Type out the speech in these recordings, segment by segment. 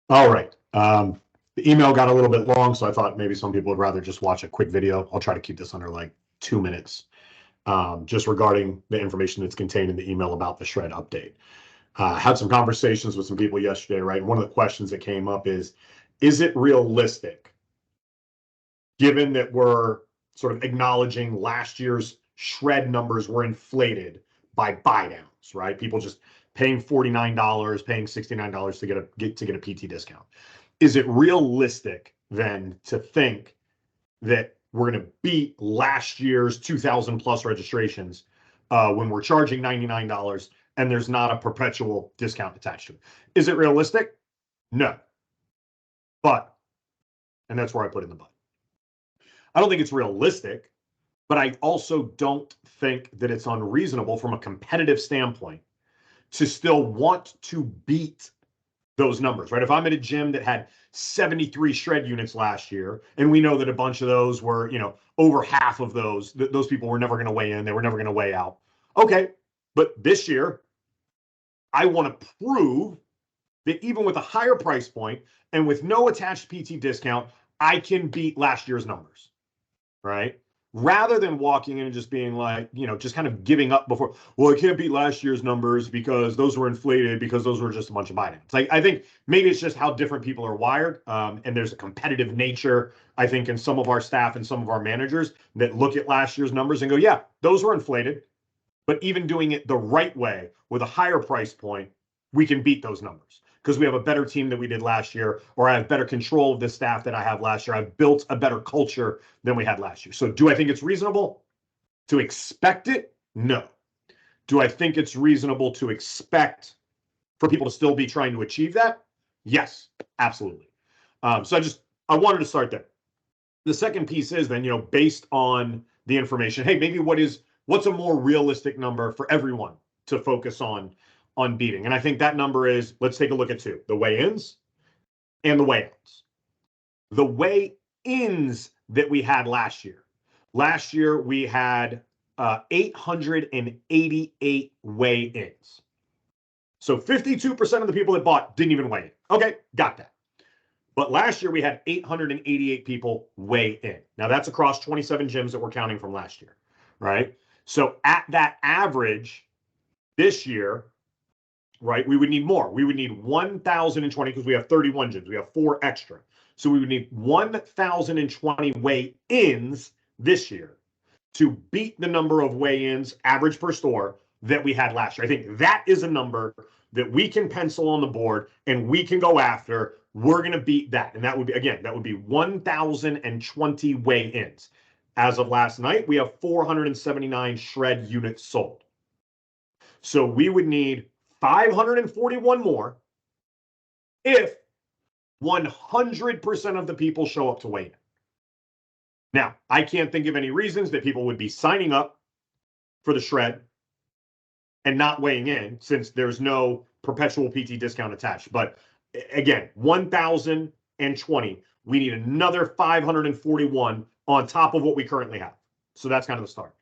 All right. The email got a little bit long, so I thought maybe some people would rather just watch a quick video. I'll try to keep this under like 2 minutes, just regarding the information that's contained in the email about the shred update. Had some conversations with some people yesterday, right? And one of the questions that came up is it realistic, given that we're sort of acknowledging last year's shred numbers were inflated by buy downs, right? People just paying $49, paying $69 to get a PT discount. Is it realistic then to think that we're going to beat last year's 2,000 plus registrations when we're charging $99 and there's not a perpetual discount attached to it? Is it realistic? No. But, and that's where I put in the but. I don't think it's realistic, but I also don't think that it's unreasonable from a competitive standpoint to still want to beat those numbers, right? If I'm at a gym that had 73 shred units last year, and we know that a bunch of those were, over half of those people were never going to weigh in, they were never going to weigh out. Okay, but this year, I want to prove that even with a higher price point and with no attached PT discount, I can beat last year's numbers, right? Rather than walking in and just being like, just kind of giving up before, well, I can't beat last year's numbers because those were inflated, because those were just a bunch of buy downs. Like, I think maybe it's just how different people are wired. And there's a competitive nature, I think, in some of our staff and some of our managers that look at last year's numbers and go, yeah, those were inflated. But even doing it the right way with a higher price point, we can beat those numbers because we have a better team than we did last year, or I have better control of the staff that I have last year. I've built a better culture than we had last year. So do I think it's reasonable to expect it? No. Do I think it's reasonable to expect for people to still be trying to achieve that? Yes, absolutely. So I wanted to start there. The second piece is then, based on the information, hey, maybe what's a more realistic number for everyone to focus on beating? And I think that number is, let's take a look at two, the weigh-ins and the weigh-outs. The weigh-ins that we had last year we had 888 weigh-ins. So 52% of the people that bought didn't even weigh in. Okay, got that. But last year we had 888 people weigh in. Now that's across 27 gyms that we're counting from last year, right? So at that average this year, right, we would need more. We would need 1,020 because we have 31 gyms. We have 4 extra. So we would need 1,020 weigh-ins this year to beat the number of weigh-ins average per store that we had last year. I think that is a number that we can pencil on the board and we can go after. We're going to beat that. And that would be 1,020 weigh-ins. As of last night, we have 479 shred units sold. So we would need 541 more if 100% of the people show up to weigh in. Now, I can't think of any reasons that people would be signing up for the shred and not weighing in, since there's no perpetual PT discount attached. But again, 1,020, we need another 541 on top of what we currently have. So that's kind of the start.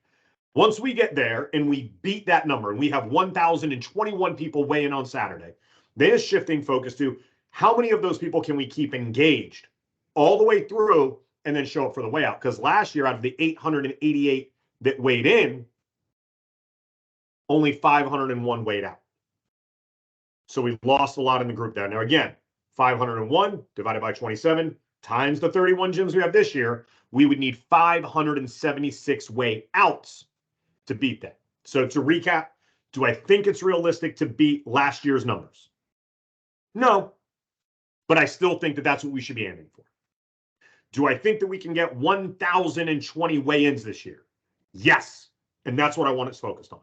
Once we get there and we beat that number and we have 1,021 people weigh in on Saturday, then it's shifting focus to how many of those people can we keep engaged all the way through and then show up for the weigh out. Because last year, out of the 888 that weighed in, only 501 weighed out. So we lost a lot in the group there. Now, again, 501 divided by 27 times the 31 gyms we have this year, we would need 576 weigh outs to beat that. So to recap, do I think it's realistic to beat last year's numbers? No, but I still think that that's what we should be aiming for. Do I think that we can get 1,020 weigh-ins this year? Yes, and that's what I want us focused on.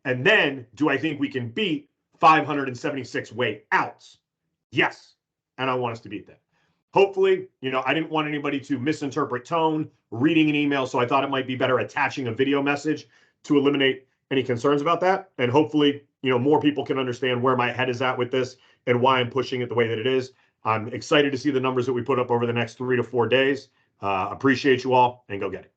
And then, do I think we can beat 576 weigh-outs? Yes, and I want us to beat that. Hopefully, I didn't want anybody to misinterpret tone reading an email, so I thought it might be better attaching a video message to eliminate any concerns about that. And hopefully, more people can understand where my head is at with this and why I'm pushing it the way that it is. I'm excited to see the numbers that we put up over the next 3 to 4 days. Appreciate you all, and go get it.